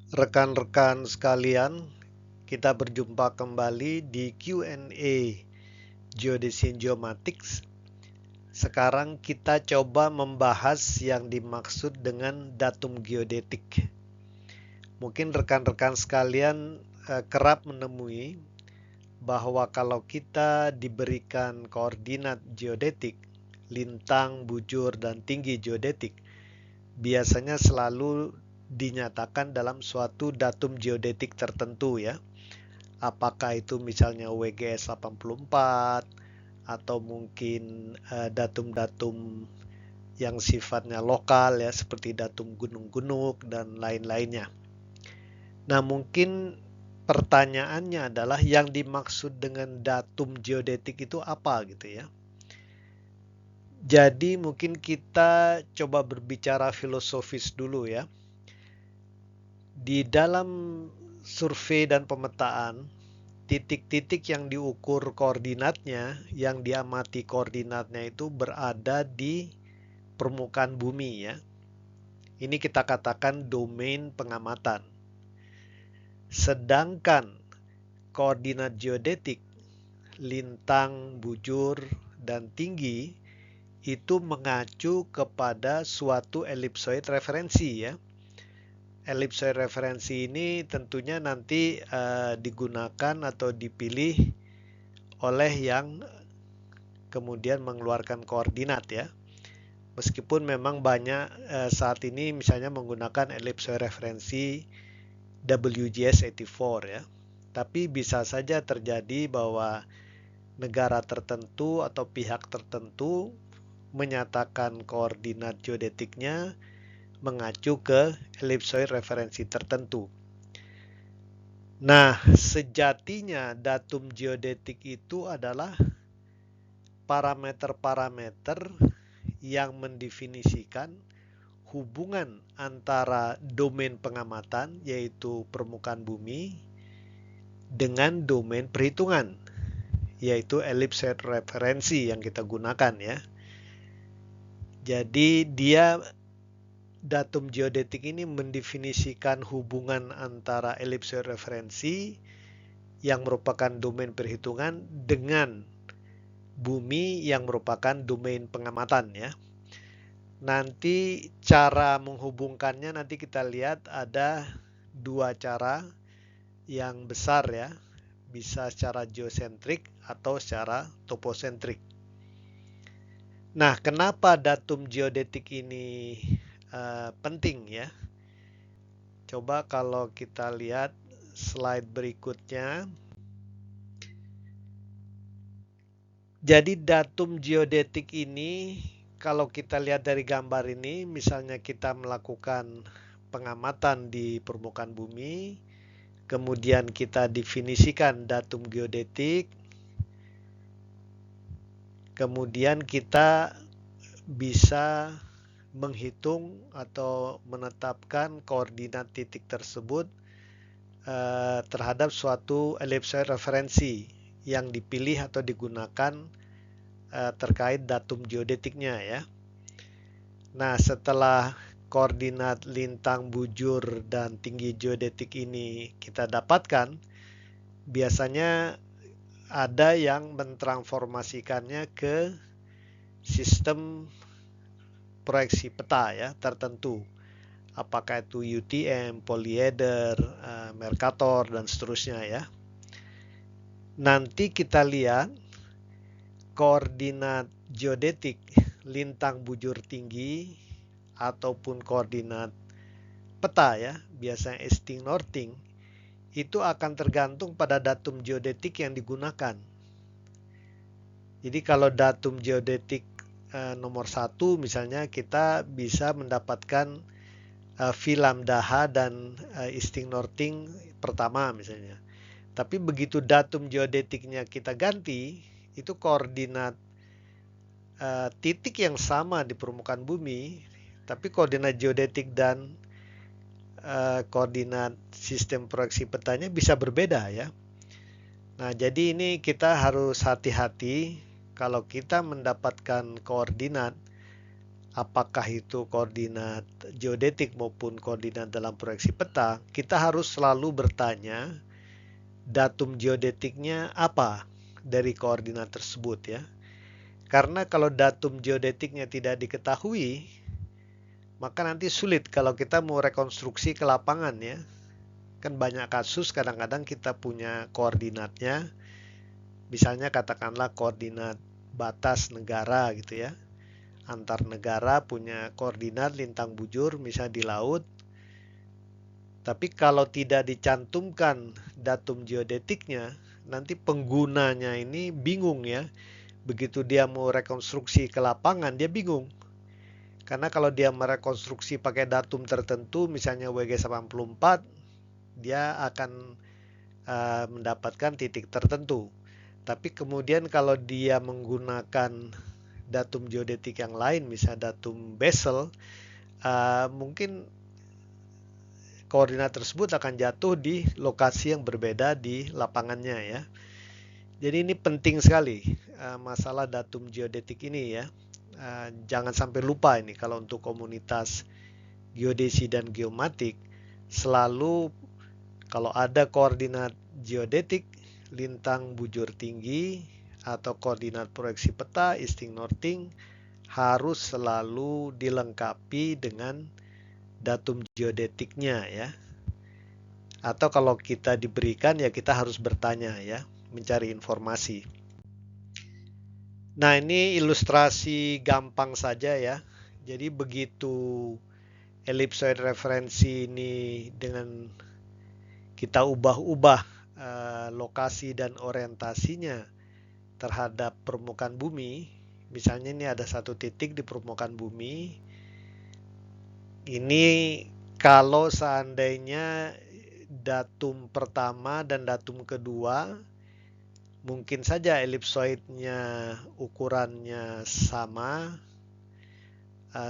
Rekan-rekan sekalian, kita berjumpa kembali di Q&A Geodesy Geomatics. Sekarang kita coba membahas yang dimaksud dengan datum geodetik. Mungkin rekan-rekan sekalian kerap menemui bahwa kalau kita diberikan koordinat geodetik, lintang, bujur, dan tinggi geodetik, biasanya selalu dinyatakan dalam suatu datum geodetik tertentu ya. Apakah itu misalnya WGS 84 atau mungkin datum-datum yang sifatnya lokal ya seperti datum gunung-gunung dan lain-lainnya. Nah, mungkin pertanyaannya adalah yang dimaksud dengan datum geodetik itu apa gitu ya. Jadi mungkin kita coba berbicara filosofis dulu ya. Di dalam survei dan pemetaan, titik-titik yang diukur koordinatnya, yang diamati koordinatnya itu berada di permukaan bumi ya. Ini kita katakan domain pengamatan. Sedangkan koordinat geodetik, lintang, bujur, dan tinggi itu mengacu kepada suatu ellipsoid referensi ya. Ellipsoid referensi ini tentunya nanti digunakan atau dipilih oleh yang kemudian mengeluarkan koordinat ya. Meskipun memang banyak saat ini misalnya menggunakan ellipsoid referensi WGS 84 ya. Tapi bisa saja terjadi bahwa negara tertentu atau pihak tertentu menyatakan koordinat geodetiknya mengacu ke ellipsoid referensi tertentu. Nah, sejatinya datum geodetik itu adalah parameter-parameter yang mendefinisikan hubungan antara domain pengamatan, yaitu permukaan bumi, dengan domain perhitungan, yaitu ellipsoid referensi yang kita gunakan ya. Jadi datum geodetik ini mendefinisikan hubungan antara ellipsoid referensi yang merupakan domain perhitungan dengan bumi yang merupakan domain pengamatan ya. Nanti cara menghubungkannya nanti kita lihat ada dua cara yang besar ya. Bisa secara geosentrik atau secara toposentrik. Nah, kenapa datum geodetik ini penting ya? Coba kalau kita lihat slide berikutnya. Jadi datum geodetik ini kalau kita lihat dari gambar ini, misalnya kita melakukan pengamatan di permukaan bumi, kemudian kita definisikan datum geodetik, kemudian kita bisa menghitung atau menetapkan koordinat titik tersebut terhadap suatu ellipsoid referensi yang dipilih atau digunakan terkait datum geodetiknya ya. Nah, setelah koordinat lintang, bujur, dan tinggi geodetik ini kita dapatkan, biasanya ada yang mentransformasikannya ke sistem proyeksi peta ya tertentu. Apakah itu UTM, Polyeder, Mercator, dan seterusnya ya. Nanti kita lihat koordinat geodetik lintang bujur tinggi ataupun koordinat peta ya, biasanya easting northing, itu akan tergantung pada datum geodetik yang digunakan. Jadi kalau datum geodetik nomor 1 misalnya kita bisa mendapatkan V lambda H dan easting northing pertama misalnya. Tapi begitu datum geodetiknya kita ganti, itu koordinat titik yang sama di permukaan bumi, tapi koordinat geodetik dan koordinat sistem proyeksi petanya bisa berbeda ya. Nah, jadi ini kita harus hati-hati kalau kita mendapatkan koordinat apakah itu koordinat geodetik maupun koordinat dalam proyeksi peta, kita harus selalu bertanya datum geodetiknya apa dari koordinat tersebut ya. Karena kalau datum geodetiknya tidak diketahui, maka nanti sulit kalau kita mau rekonstruksi ke lapangan ya. Kan banyak kasus kadang-kadang kita punya koordinatnya, misalnya katakanlah koordinat batas negara gitu ya. Antar negara punya koordinat lintang bujur misalnya di laut. Tapi kalau tidak dicantumkan datum geodetiknya, nanti penggunanya ini bingung ya. Begitu dia mau rekonstruksi ke lapangan, dia bingung. Karena kalau dia merekonstruksi pakai datum tertentu, misalnya WG84, dia akan mendapatkan titik tertentu. Tapi kemudian kalau dia menggunakan datum geodetik yang lain, misalnya datum Bessel, mungkin koordinat tersebut akan jatuh di lokasi yang berbeda di lapangannya ya. Jadi ini penting sekali masalah datum geodetik ini ya. Jangan sampai lupa ini kalau untuk komunitas geodesi dan geomatik, selalu kalau ada koordinat geodetik, lintang bujur tinggi atau koordinat proyeksi peta, easting northing harus selalu dilengkapi dengan datum geodetiknya ya. Atau kalau kita diberikan ya kita harus bertanya ya, mencari informasi. Nah, ini ilustrasi gampang saja ya. Jadi begitu ellipsoid referensi ini dengan kita ubah-ubah lokasi dan orientasinya terhadap permukaan bumi, misalnya ini ada satu titik di permukaan bumi. Ini kalau seandainya datum pertama dan datum kedua mungkin saja ellipsoidnya ukurannya sama,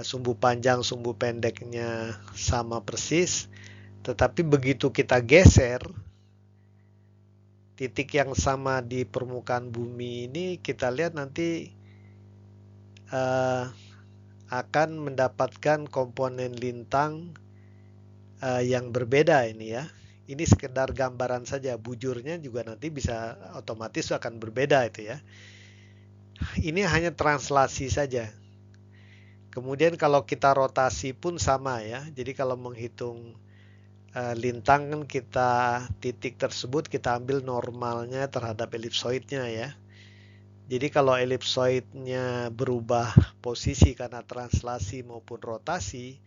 sumbu panjang sumbu pendeknya sama persis, tetapi begitu kita geser titik yang sama di permukaan bumi ini, kita lihat nanti akan mendapatkan komponen lintang yang berbeda ini ya. Ini sekedar gambaran saja, bujurnya juga nanti bisa otomatis akan berbeda itu ya. Ini hanya translasi saja. Kemudian kalau kita rotasi pun sama ya. Jadi kalau menghitung lintang kan kita titik tersebut kita ambil normalnya terhadap elipsoidnya ya. Jadi kalau elipsoidnya berubah posisi karena translasi maupun rotasi,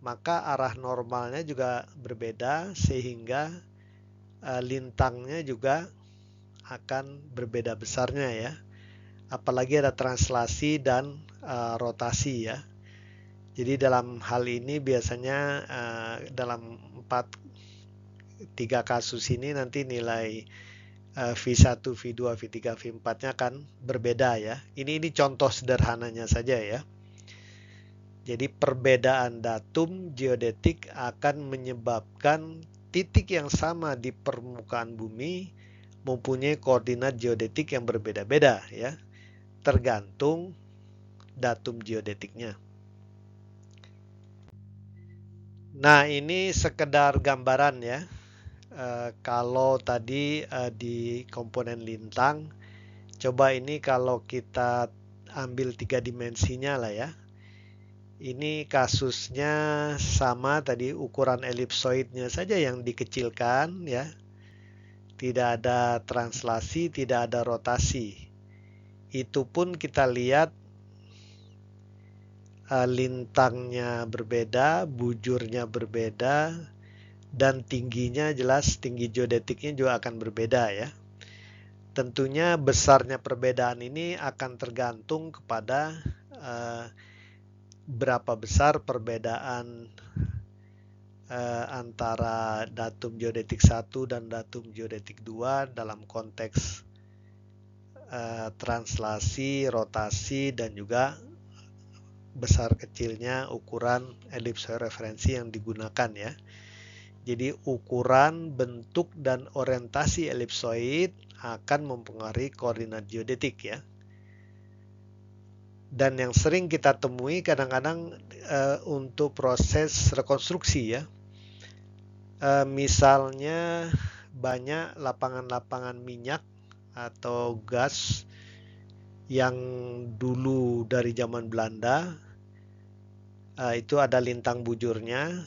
maka arah normalnya juga berbeda sehingga lintangnya juga akan berbeda besarnya ya. Apalagi ada translasi dan rotasi ya. Jadi dalam hal ini biasanya dalam 3 kasus ini nanti nilai V1, V2, V3, V4-nya akan berbeda ya. Ini contoh sederhananya saja ya. Jadi perbedaan datum geodetik akan menyebabkan titik yang sama di permukaan bumi mempunyai koordinat geodetik yang berbeda-beda ya, tergantung datum geodetiknya. Nah, ini sekedar gambaran ya. Kalau tadi di komponen lintang, coba ini kalau kita ambil 3 dimensinya lah ya. Ini kasusnya sama tadi, ukuran elipsoidnya saja yang dikecilkan ya. Tidak ada translasi, tidak ada rotasi. Itu pun kita lihat lintangnya berbeda, bujurnya berbeda, dan tingginya jelas, tinggi geodetiknya juga akan berbeda ya. Tentunya besarnya perbedaan ini akan tergantung kepada berapa besar perbedaan antara datum geodetik 1 dan datum geodetik 2 dalam konteks translasi, rotasi, dan juga besar kecilnya ukuran ellipsoid referensi yang digunakan ya. Jadi ukuran, bentuk, dan orientasi elipsoid akan mempengaruhi koordinat geodetik ya. Dan yang sering kita temui kadang-kadang untuk proses rekonstruksi ya. Misalnya banyak lapangan-lapangan minyak atau gas yang dulu dari zaman Belanda, itu ada lintang bujurnya.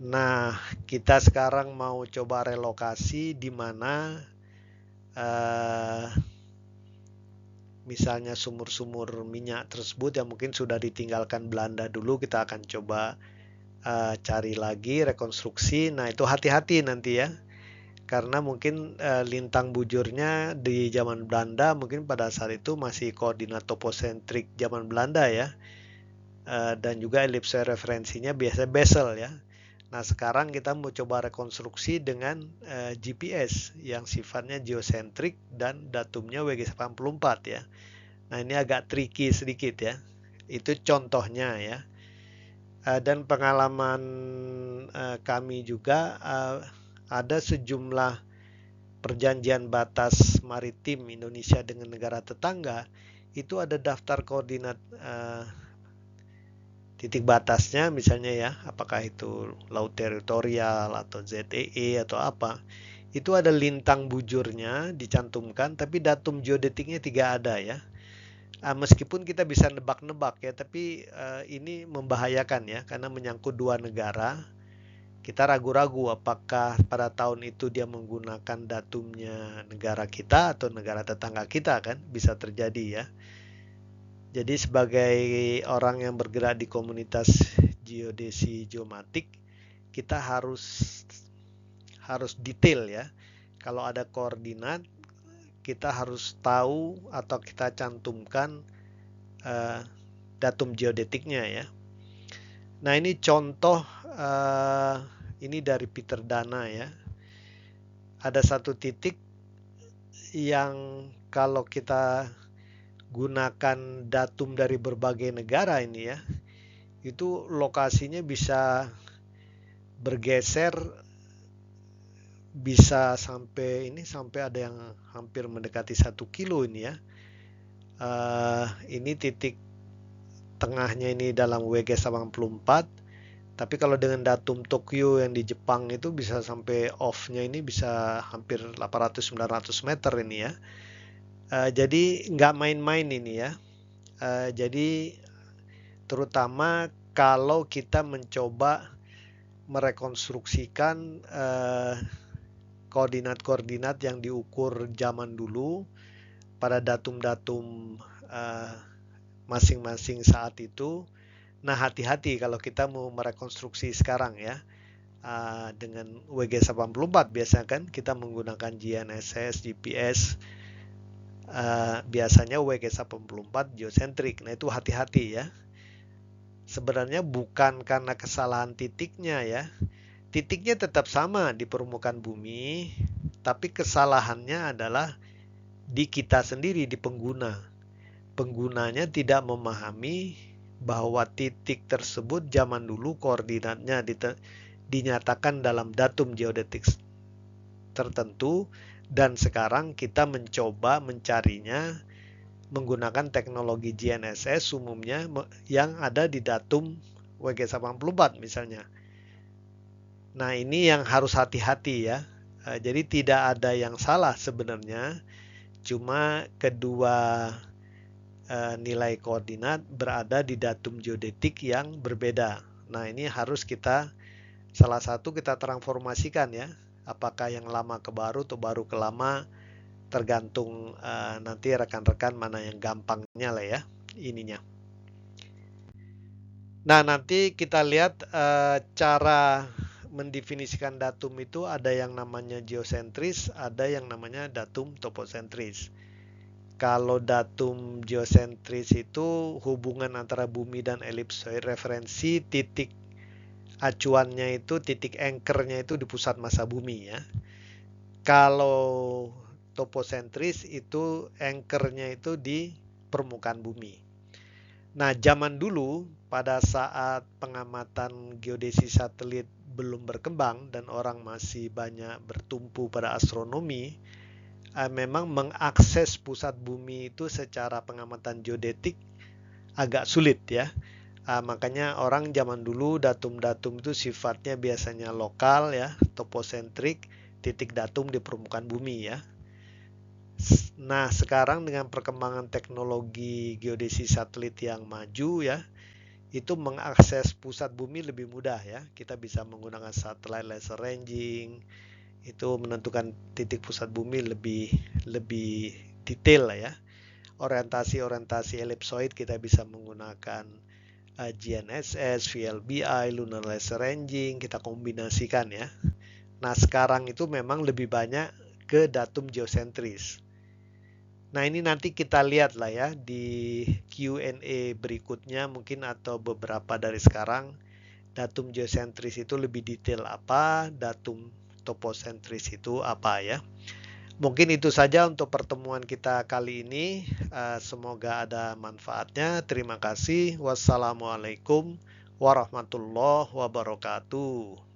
Nah, kita sekarang mau coba relokasi di mana misalnya sumur-sumur minyak tersebut yang mungkin sudah ditinggalkan Belanda dulu, kita akan coba cari lagi rekonstruksi. Nah, itu hati-hati nanti ya, karena mungkin lintang bujurnya di zaman Belanda mungkin pada saat itu masih koordinat toposentrik zaman Belanda ya, dan juga elipsoid referensinya biasa Bessel ya. Nah, sekarang kita mau coba rekonstruksi dengan GPS yang sifatnya geosentrik dan datumnya WG84 ya. Nah, ini agak tricky sedikit ya. Itu contohnya ya. Dan pengalaman kami juga ada sejumlah perjanjian batas maritim Indonesia dengan negara tetangga. Itu ada daftar koordinat titik batasnya misalnya ya, apakah itu laut teritorial atau ZEE atau apa, itu ada lintang bujurnya dicantumkan, tapi datum geodetiknya tidak ada ya. Meskipun kita bisa nebak-nebak ya, tapi ini membahayakan ya, karena menyangkut dua negara. Kita ragu-ragu apakah pada tahun itu dia menggunakan datumnya negara kita atau negara tetangga kita, kan bisa terjadi ya. Jadi sebagai orang yang bergerak di komunitas geodesi geomatik, kita harus detail ya. Kalau ada koordinat, kita harus tahu atau kita cantumkan datum geodetiknya ya. Nah, ini contoh ini dari Peter Dana ya. Ada satu titik yang kalau kita gunakan datum dari berbagai negara ini ya, itu lokasinya bisa bergeser, bisa sampai ada yang hampir mendekati 1 kilo ini ya. Ini titik tengahnya ini dalam WG84, tapi kalau dengan datum Tokyo yang di Jepang itu bisa sampai off-nya ini bisa hampir 800-900 meter ini ya. Jadi nggak main-main ini ya. Jadi terutama kalau kita mencoba merekonstruksikan koordinat-koordinat yang diukur zaman dulu pada datum-datum masing-masing saat itu. Nah, hati-hati kalau kita mau merekonstruksi sekarang ya. Dengan WG84 biasanya kan kita menggunakan GNSS, GPS. Biasanya WG84 geosentrik. Nah, itu hati-hati ya. Sebenarnya bukan karena kesalahan titiknya ya. Titiknya tetap sama di permukaan bumi, tapi kesalahannya adalah di kita sendiri, di pengguna. Penggunanya tidak memahami bahwa titik tersebut zaman dulu koordinatnya dinyatakan dalam datum geodetik tertentu, dan sekarang kita mencoba mencarinya menggunakan teknologi GNSS umumnya yang ada di datum WG84 misalnya. Nah, ini yang harus hati-hati ya. Jadi tidak ada yang salah sebenarnya, cuma kedua nilai koordinat berada di datum geodetik yang berbeda. Nah, ini harus salah satu kita transformasikan ya. Apakah yang lama ke baru atau baru ke lama, tergantung nanti rekan-rekan mana yang gampangnya lah ya ininya. Nah, nanti kita lihat cara mendefinisikan datum itu ada yang namanya geosentris, ada yang namanya datum toposentris. Kalau datum geosentris itu hubungan antara bumi dan elipsoid referensi, titik acuannya itu, titik anchornya itu di pusat massa bumi ya. Kalau toposentris itu anchornya itu di permukaan bumi. Nah, zaman dulu pada saat pengamatan geodesi satelit belum berkembang dan orang masih banyak bertumpu pada astronomi, memang mengakses pusat bumi itu secara pengamatan geodetik agak sulit ya. Makanya orang zaman dulu datum-datum itu sifatnya biasanya lokal ya, toposentrik, titik datum di permukaan bumi ya. Nah, sekarang dengan perkembangan teknologi geodesi satelit yang maju ya, itu mengakses pusat bumi lebih mudah ya. Kita bisa menggunakan satelit laser ranging, itu menentukan titik pusat bumi lebih detail lah ya. Orientasi ellipsoid kita bisa menggunakan GNSS, VLBI, Lunar Laser Ranging, kita kombinasikan ya. Nah, sekarang itu memang lebih banyak ke datum geosentris. Nah, ini nanti kita lihat lah ya di Q&A berikutnya mungkin atau beberapa dari sekarang. Datum geosentris itu lebih detail apa, datum toposentris itu apa ya. Mungkin itu saja untuk pertemuan kita kali ini. Semoga ada manfaatnya. Terima kasih. Wassalamualaikum warahmatullahi wabarakatuh.